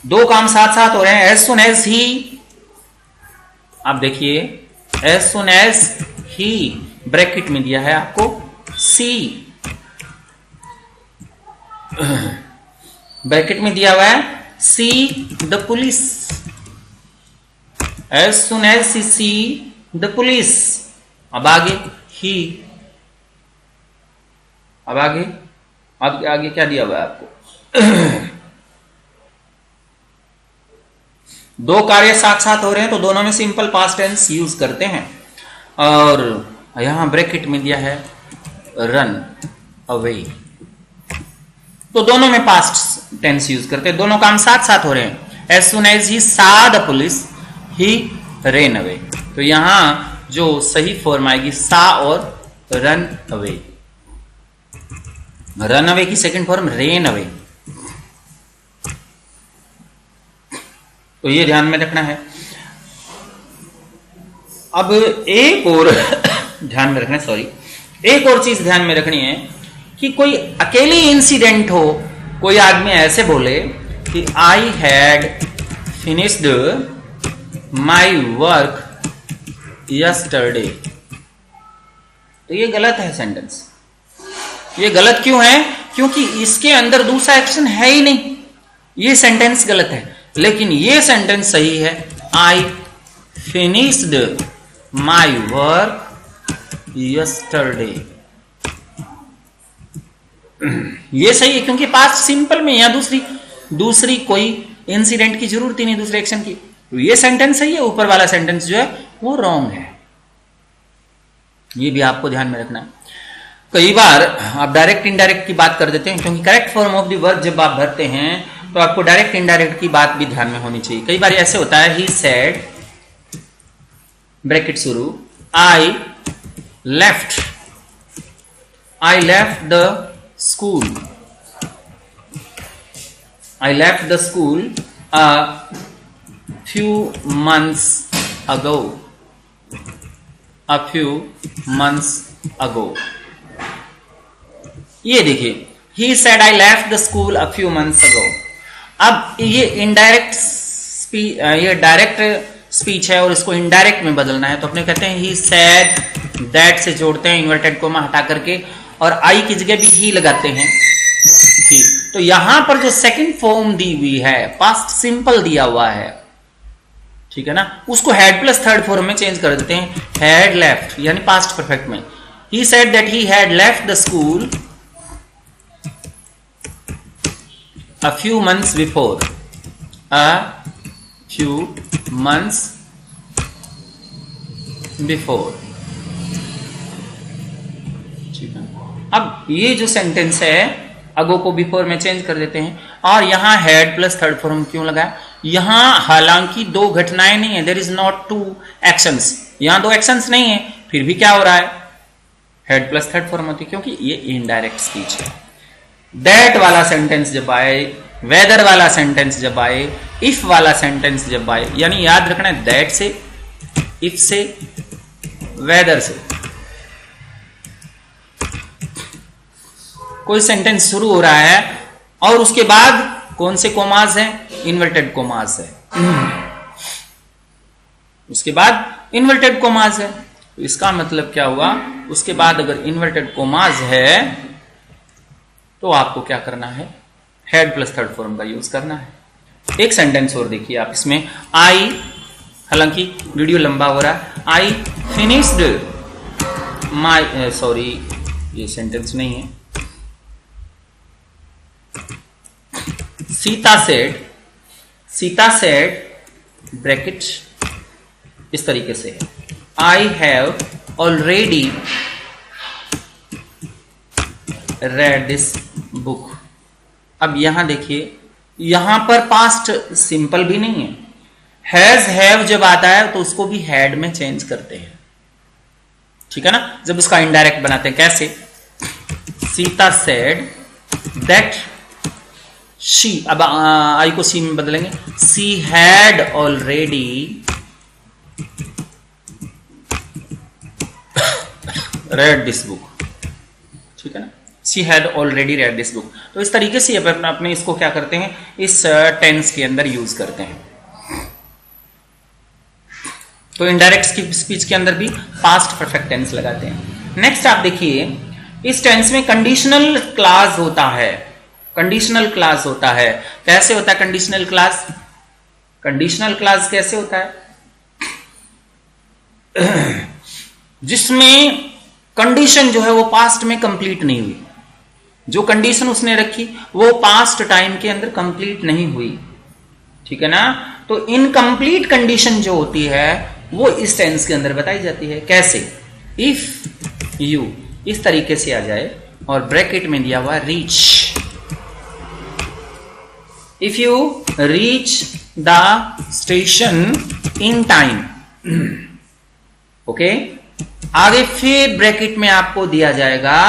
दो काम साथ साथ हो रहे हैं, एज सून एज ही, आप देखिए as soon as he bracket में दिया है आपको सी, ब्रैकेट में दिया हुआ है see the police, as soon as see the police. अब आगे ही, अब आगे क्या दिया हुआ है आपको दो कार्य साथ साथ हो रहे हैं तो दोनों में सिंपल पास्ट टेंस यूज करते हैं। और यहां ब्रैकेट में दिया है रन अवे, तो दोनों में पास्ट टेंस यूज करते हैं, दोनों काम साथ साथ हो रहे हैं। एज सुन एज ही सा the police he rain away, तो यहां जो सही फॉर्म आएगी सा और रन अवे, रन अवे की सेकंड फॉर्म रेन अवे, तो ये ध्यान में रखना है। अब एक और ध्यान में रखना, सॉरी एक और चीज ध्यान में रखनी है कि कोई अकेली इंसिडेंट हो, कोई आदमी ऐसे बोले कि I had finished my work yesterday, तो ये गलत है सेंटेंस। ये गलत क्यों है? क्योंकि इसके अंदर दूसरा एक्शन है ही नहीं, ये सेंटेंस गलत है। लेकिन ये सेंटेंस सही है, I finished my work yesterday, ये सही है क्योंकि पास्ट सिंपल में यहां दूसरी कोई इंसिडेंट की जरूरत ही नहीं दूसरे एक्शन की, तो ये सेंटेंस सही है। ऊपर वाला सेंटेंस जो है वो रॉन्ग है, ये भी आपको ध्यान में रखना है। कई बार आप डायरेक्ट इनडायरेक्ट की बात कर देते हैं, क्योंकि correct form of the verb जब आप भरते हैं तो आपको डायरेक्ट इनडायरेक्ट की बात भी ध्यान में होनी चाहिए। कई बार ऐसे होता है, ही सेड ब्रैकेट शुरू, I left the school, I left the school a few months ago, ये देखिए he said I left the school a few months ago। अब ये इनडायरेक्ट स्पीच, ये डायरेक्ट स्पीच है और इसको इनडायरेक्ट में बदलना है, तो अपने कहते हैं he said, that से जोड़ते हैं इन्वर्टेड कोमा हटा करके, और आई की जगह भी ही लगाते हैं। ठीक, तो यहां पर जो सेकंड फॉर्म दी हुई है, पास्ट सिंपल दिया हुआ है, ठीक है ना, उसको हैड प्लस थर्ड फॉर्म में चेंज कर देते हैं, हैड लेफ्ट, यानी पास्ट परफेक्ट में। He said that he had left the school a few months before, a few months before। ठीक है, अब ये जो सेंटेंस है अगो को बिफोर में चेंज कर देते हैं, और यहां हैड प्लस थर्ड फॉर्म क्यों लगाया? यहां हालांकि दो घटनाएं नहीं है, there is not two actions, यहां दो एक्शंस नहीं है, फिर भी क्या हो रहा है, हैड प्लस थर्ड फॉर्म होती है, क्योंकि ये इनडायरेक्ट स्पीच है। दैट वाला सेंटेंस जब आए, वेदर वाला सेंटेंस जब आए, इफ वाला सेंटेंस जब आए, यानी याद रखना है दैट से, इफ से, वेदर से कोई सेंटेंस शुरू हो रहा है और उसके बाद कौन से कोमास हैं, इन्वर्टेड कोमास है, उसके बाद इन्वर्टेड कोमास है, इसका मतलब क्या हुआ, उसके बाद अगर इन्वर्टेड कोमास है तो आपको क्या करना है, हेड प्लस थर्ड फॉर्म का यूज करना है। एक सेंटेंस और देखिए आप इसमें, आई, हालांकि वीडियो लंबा हो रहा है, आई फिनिश्ड माई, सॉरी ये सेंटेंस नहीं है, सीता सेड ब्रैकेट इस तरीके से है, I have already read this book. अब यहां देखिए, यहां पर पास्ट सिंपल भी नहीं है, हैज हैव जब आता है तो उसको भी हैड में चेंज करते हैं, ठीक है ना, जब उसका इनडायरेक्ट बनाते हैं। कैसे? सीता सेड दैट शी, अब आई को सी में बदलेंगे, she had already read this book, ठीक है ना, she had already read this book. तो इस तरीके से अपने इसको क्या करते हैं, इस टेंस के अंदर यूज करते हैं। तो इनडायरेक्ट स्पीच के अंदर भी पास्ट परफेक्ट टेंस लगाते हैं। नेक्स्ट आप देखिए, इस टेंस में कंडीशनल क्लॉज होता है। कंडीशनल क्लॉज होता है, कैसे होता है कंडीशनल क्लॉज? कंडीशनल क्लॉज कैसे होता है? जिसमें कंडीशन जो है वो पास्ट में कंप्लीट नहीं हुई, जो कंडीशन उसने रखी वो पास्ट टाइम के अंदर कंप्लीट नहीं हुई, ठीक है ना। तो इनकम्प्लीट कंडीशन जो होती है वो इस टेंस के अंदर बताई जाती है। कैसे? इफ यू, इस तरीके से आ जाए और ब्रैकेट में दिया हुआ reach, if you reach the station in time, okay. आगे फिर ब्रैकेट में आपको दिया जाएगा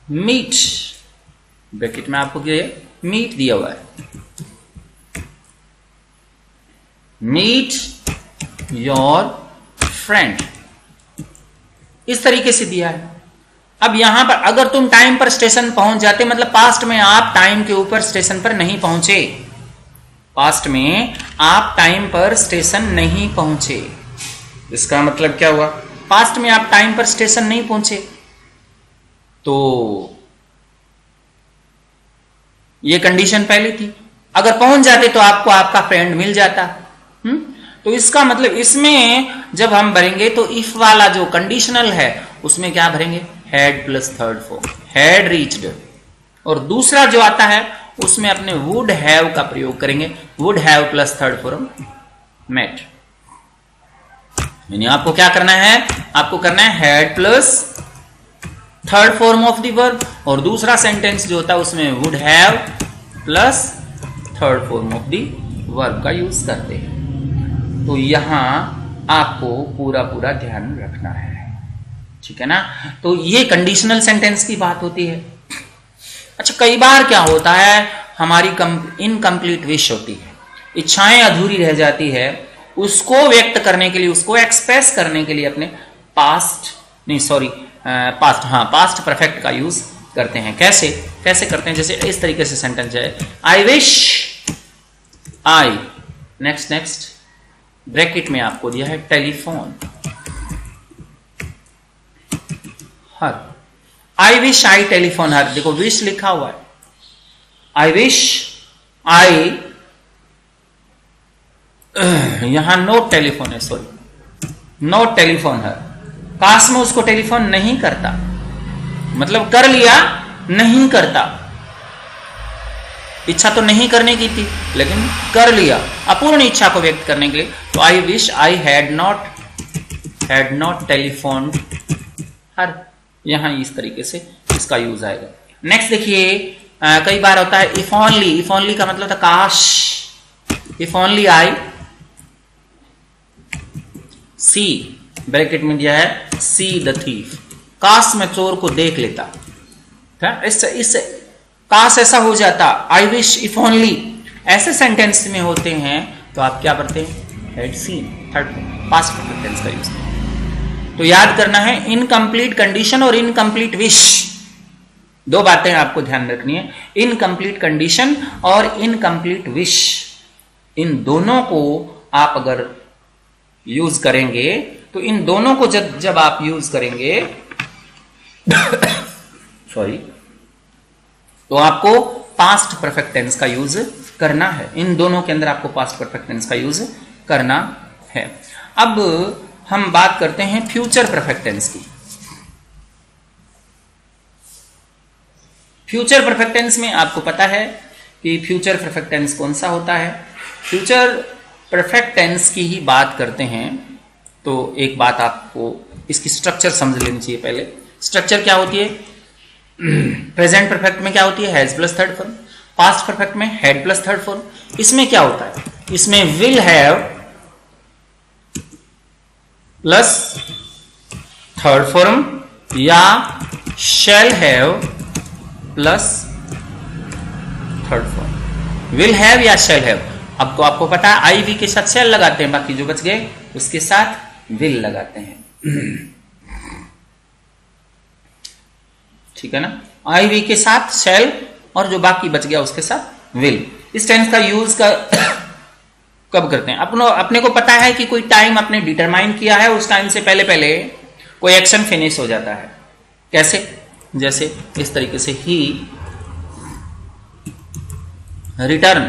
मीट, ब्रैकेट में आपको क्या मीट दिया हुआ है, मीट योर फ्रेंड, इस तरीके से दिया है। अब यहां पर अगर तुम टाइम पर स्टेशन पहुंच जाते, मतलब पास्ट में आप टाइम के ऊपर स्टेशन पर नहीं पहुंचे, पास्ट में आप टाइम पर स्टेशन नहीं पहुंचे, इसका मतलब क्या हुआ? पास्ट में आप टाइम पर स्टेशन नहीं पहुंचे, तो ये कंडीशन पहले थी। अगर पहुंच जाते तो आपको आपका फ्रेंड मिल जाता। तो इसका मतलब इसमें जब हम भरेंगे तो इफ वाला जो कंडीशनल है उसमें क्या भरेंगे? Had plus third form, had reached. और दूसरा जो आता है उसमें अपने वुड हैव का प्रयोग करेंगे, would have plus third form met. यानी आपको क्या करना है? आपको करना है had plus third form of the verb, और दूसरा सेंटेंस जो होता है उसमें would have plus third form of the verb का यूज करते हैं। तो यहां आपको पूरा पूरा ध्यान रखना है, ठीक है ना। तो ये कंडीशनल सेंटेंस की बात होती है। अच्छा, कई बार क्या होता है, हमारी इनकम्प्लीट विश होती है, इच्छाएं अधूरी रह जाती है, उसको व्यक्त करने के लिए, उसको एक्सप्रेस करने के लिए अपने पास्ट परफेक्ट का यूज करते हैं। कैसे करते हैं? जैसे इस तरीके से सेंटेंस है, I wish I, next bracket में आपको दिया है telephone her, I wish I telephone her, देखो विश लिखा हुआ है, आई विश आई, यहां नो टेलीफोन है, सॉरी नो टेलीफोन हर, काश में उसको टेलीफोन नहीं करता, मतलब कर लिया नहीं करता, इच्छा तो नहीं करने की थी लेकिन कर लिया, अपूर्ण इच्छा को व्यक्त करने के लिए। तो I wish I had not telephone her, यहां इस तरीके से इसका यूज आएगा। नेक्स्ट देखिए, कई बार होता है इफ ओनली का मतलब था काश, if only I see, bracket में दिया है सी द थीफ, काश में चोर को देख लेता, इससे काश ऐसा हो जाता, आई विश इफ ओनली, ऐसे सेंटेंस में होते हैं तो आप क्या करते हैं? Had seen, third past perfect tense का यूज करें। तो याद करना है, इनकम्प्लीट कंडीशन और इनकम्प्लीट विश, दो बातें आपको ध्यान रखनी है, इनकम्प्लीट कंडीशन और इनकम्प्लीट विश, इन दोनों को आप अगर यूज करेंगे तो इन दोनों को जब आप यूज करेंगे सॉरी, तो आपको पास्ट परफेक्ट टेंस का यूज करना है, इन दोनों के अंदर आपको पास्ट परफेक्ट टेंस का यूज करना है। अब हम बात करते हैं फ्यूचर परफेक्ट टेंस की। फ्यूचर परफेक्ट टेंस में आपको पता है कि फ्यूचर परफेक्ट टेंस कौन सा होता है। फ्यूचर परफेक्ट टेंस की ही बात करते हैं तो एक बात आपको इसकी स्ट्रक्चर समझ लेनी चाहिए। पहले स्ट्रक्चर क्या होती है? प्रेजेंट परफेक्ट में क्या होती है? Has plus third form. Past perfect में हैड प्लस थर्ड फॉर्म। इसमें क्या होता है? इसमें will have plus third form या shall have plus third form. Will have या शैल हैव। अब तो आपको पता है आई वी के साथ शैल लगाते हैं, बाकी जो बच गए उसके साथ विल लगाते हैं। ठीक है ना? आई वी के साथ शैल और जो बाकी बच गया उसके साथ विल। इस टेंस का यूज कब करते हैं? अपने को पता है कि कोई टाइम आपने डिटरमाइन किया है, उस टाइम से पहले पहले कोई एक्शन फिनिश हो जाता है। कैसे? जैसे इस तरीके से ही रिटर्न,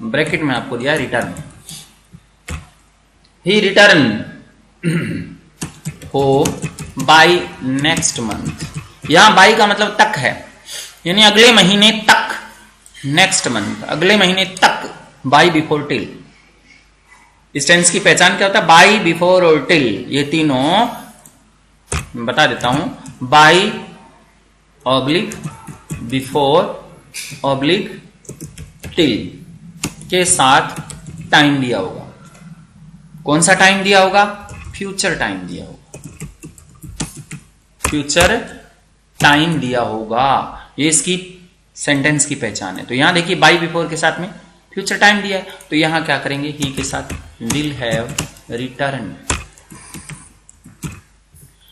ब्रैकेट में आपको दिया रिटर्न, ही रिटर्न हो बाय नेक्स्ट मंथ। यहां बाय का मतलब तक है, यानी अगले महीने तक। नेक्स्ट मंथ, अगले महीने तक। By before till. इस टेंस की पहचान क्या होता है? बाय, बिफोर और टिल, ये तीनों बता देता हूं। By oblique before oblique till के साथ टाइम दिया होगा। कौन सा टाइम दिया होगा? फ्यूचर टाइम दिया होगा। फ्यूचर टाइम दिया होगा, ये इसकी सेंटेंस की पहचान है। तो यहां देखिए बाय बिफोर के साथ में फ्यूचर टाइम दिया है, तो यहां क्या करेंगे? ही के साथ will have return,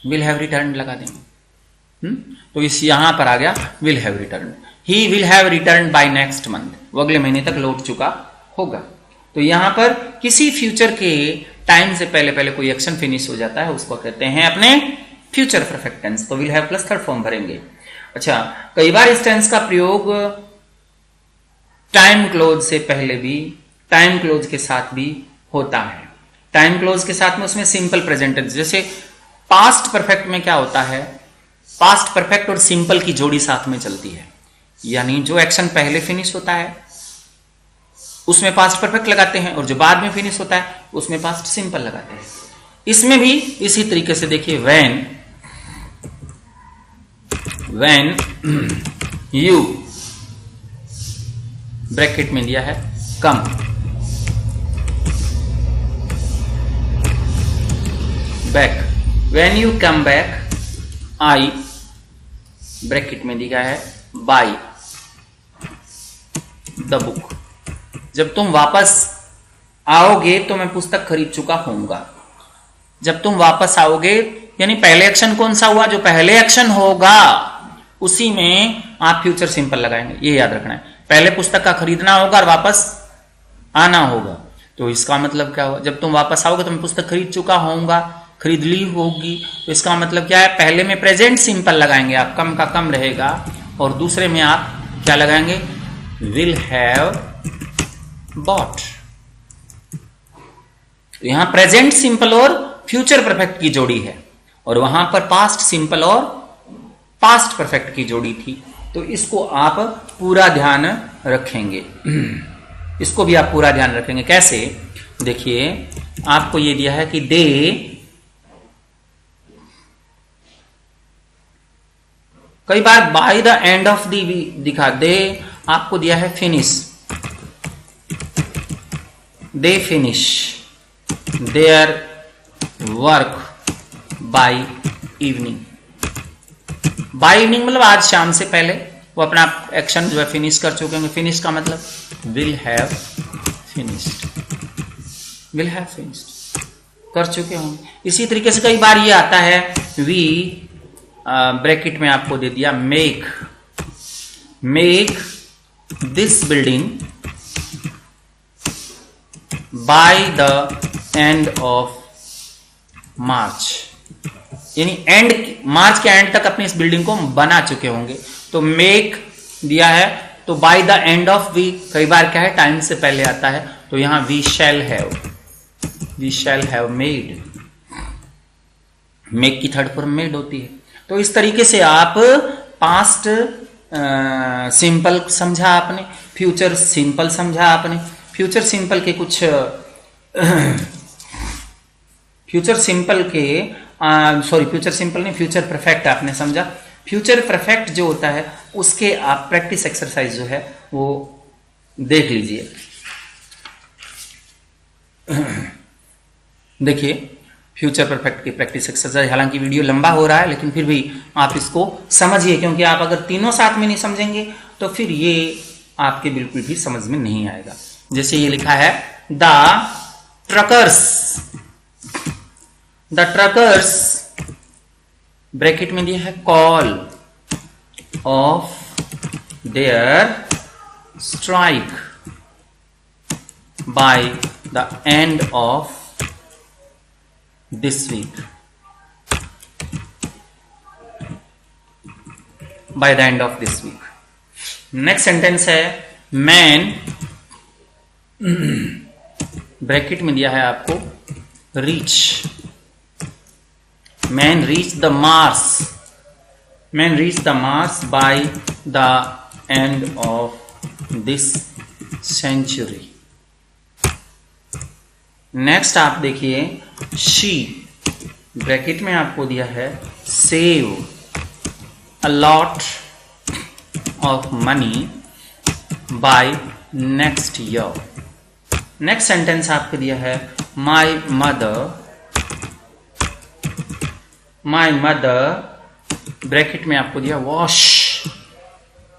will have return लगा देंगे। तो इस यहां पर आ गया will have return. He will have return by next month, वो अगले महीने तक लौट चुका होगा। तो यहां पर किसी फ्यूचर के टाइम से पहले पहले कोई एक्शन फिनिश हो जाता है, उसको कहते हैं अपने फ्यूचर परफेक्ट टेंस। तो will have plus third form भरेंगे। अच्छा, कई बार इस टेंस का प्रयोग टाइम क्लोज से पहले भी, टाइम क्लोज के साथ भी होता है। टाइम क्लोज के साथ में उसमें सिंपल प्रेजेंट टेंस, जैसे पास्ट परफेक्ट में क्या होता है? पास्ट परफेक्ट और सिंपल की जोड़ी साथ में चलती है, यानी जो एक्शन पहले फिनिश होता है उसमें पास्ट परफेक्ट लगाते हैं और जो बाद में फिनिश होता है उसमें पास्ट सिंपल लगाते हैं। इसमें भी इसी तरीके से देखिए, when you ब्रैकेट में दिया है come, back, when you come back, I bracket में दिया है buy the book। जब तुम वापस आओगे तो मैं पुस्तक खरीद चुका होऊंगा। जब तुम वापस आओगे यानी पहले एक्शन कौन सा हुआ? जो पहले एक्शन होगा उसी में आप फ्यूचर सिंपल लगाएंगे, ये याद रखना है। पहले पुस्तक का खरीदना होगा और वापस आना होगा, तो इसका मतलब क्या हुआ? जब तुम वापस आओगे तो मैं पुस्तक खरीद चुका होऊंगा, खरीद ली होगी। तो इसका मतलब क्या है? पहले में प्रेजेंट सिंपल लगाएंगे आप, कम का कम रहेगा, और दूसरे में आप क्या लगाएंगे? Will have bought. यहां प्रेजेंट सिंपल और फ्यूचर परफेक्ट की जोड़ी है, और वहां पर पास्ट सिंपल और पास्ट परफेक्ट की जोड़ी थी। तो इसको आप पूरा ध्यान रखेंगे, इसको भी आप पूरा ध्यान रखेंगे। कैसे? देखिए, आपको ये दिया है कि दे कई बार by the end of the दिखा, दे आपको दिया है finish, they finish their work by evening. By evening मतलब आज शाम से पहले वो अपना एक्शन जो है फिनिश कर चुके होंगे। फिनिश का मतलब will have finished, will have finished, कर चुके होंगे। इसी तरीके से कई बार ये आता है वी ब्रैकेट में आपको दे दिया make, make this building bye the end of March, यानी एंड, मार्च के एंड तक अपनी इस बिल्डिंग को बना चुके होंगे। तो मेक दिया है, तो by the end of we कई बार क्या है? टाइम से पहले आता है, तो यहां we shall have made, make की थर्ड फॉर्म मेड होती है। तो इस तरीके से आप पास्ट सिंपल समझा आपने, फ्यूचर सिंपल समझा आपने। फ्यूचर सिंपल के कुछ फ्यूचर सिंपल के फ्यूचर सिंपल नहीं, फ्यूचर परफेक्ट आपने समझा। फ्यूचर परफेक्ट जो होता है उसके आप प्रैक्टिस एक्सरसाइज जो है वो देख लीजिए। देखिए फ्यूचर परफेक्ट की प्रैक्टिस एक्सरसाइज, हालांकि वीडियो लंबा हो रहा है लेकिन फिर भी आप इसको समझिए, क्योंकि आप अगर तीनों साथ में नहीं समझेंगे तो फिर ये आपके बिल्कुल भी समझ में नहीं आएगा। जैसे ये लिखा है द ट्रकर्स ब्रैकेट में दिया है call off their strike by the end of this week, by the end of this week. Next sentence है मैन ब्रैकेट में दिया है आपको reach, man reach the Mars, man reach the Mars by the end of this century. Next आप देखिए she bracket में आपको दिया है save a lot of money by next year. Next sentence आपको दिया है माई मदर ब्रैकेट में आपको दिया wash,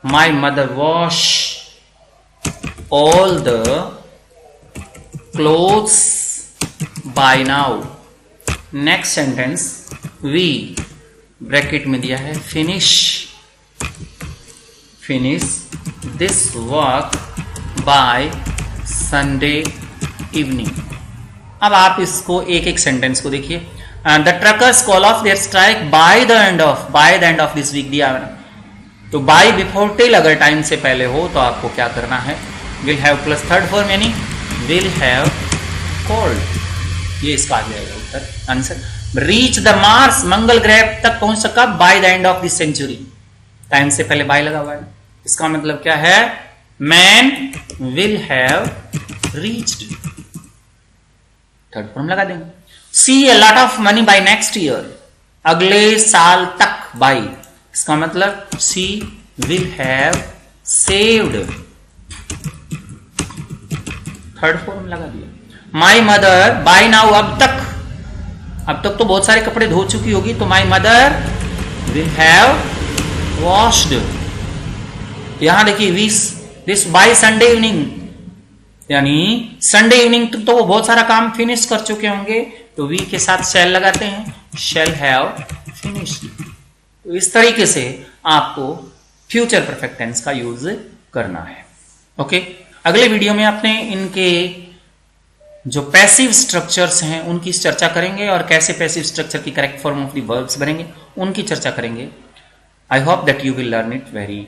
my mother wash all the clothes by now. Next sentence we bracket में दिया है finish this work by Sunday evening. अब आप इसको एक एक सेंटेंस को देखिए। The truckers call off their strike by the end of this week दिया है ना, तो बाय बिफोर टिल अगर टाइम से पहले हो तो आपको क्या करना है, will have plus third form यानी विल हैव कॉल्ड, ये इसका आ जाएगा उत्तर आंसर। रीच द मार्स मंगल ग्रह तक पहुंच सका by the end of this century, time से पहले बाय लगा हुआ है, इसका मतलब क्या है, man will have reached, third form लगा देंगे। She a lot of money by next year, अगले साल तक बाय, इसका मतलब she will have saved, third form लगा दिया। माई मदर बाय नाउ अब तक तो बहुत सारे कपड़े धो चुकी होगी, तो my mother will have washed. यहां देखिए दिस बाय संडे इवनिंग, यानी संडे इवनिंग तक तो वो बहुत सारा काम फिनिश कर चुके होंगे, तो वी के साथ शैल लगाते हैं, शैल हैव फिनिश्ड। तो इस तरीके से आपको फ्यूचर परफेक्ट टेंस का यूज करना है। ओके, अगले वीडियो में अपने इनके जो पैसिव स्ट्रक्चर्स हैं उनकी चर्चा करेंगे और कैसे पैसिव स्ट्रक्चर की correct form of the verbs बनेंगे उनकी चर्चा करेंगे। I hope that you will learn it very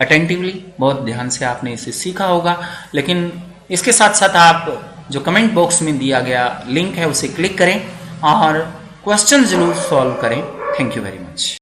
attentively, बहुत ध्यान से आपने इसे सीखा होगा। लेकिन इसके साथ साथ आप जो कमेंट बॉक्स में दिया गया लिंक है उसे क्लिक करें और क्वेश्चन जरूर सॉल्व करें। Thank you very much.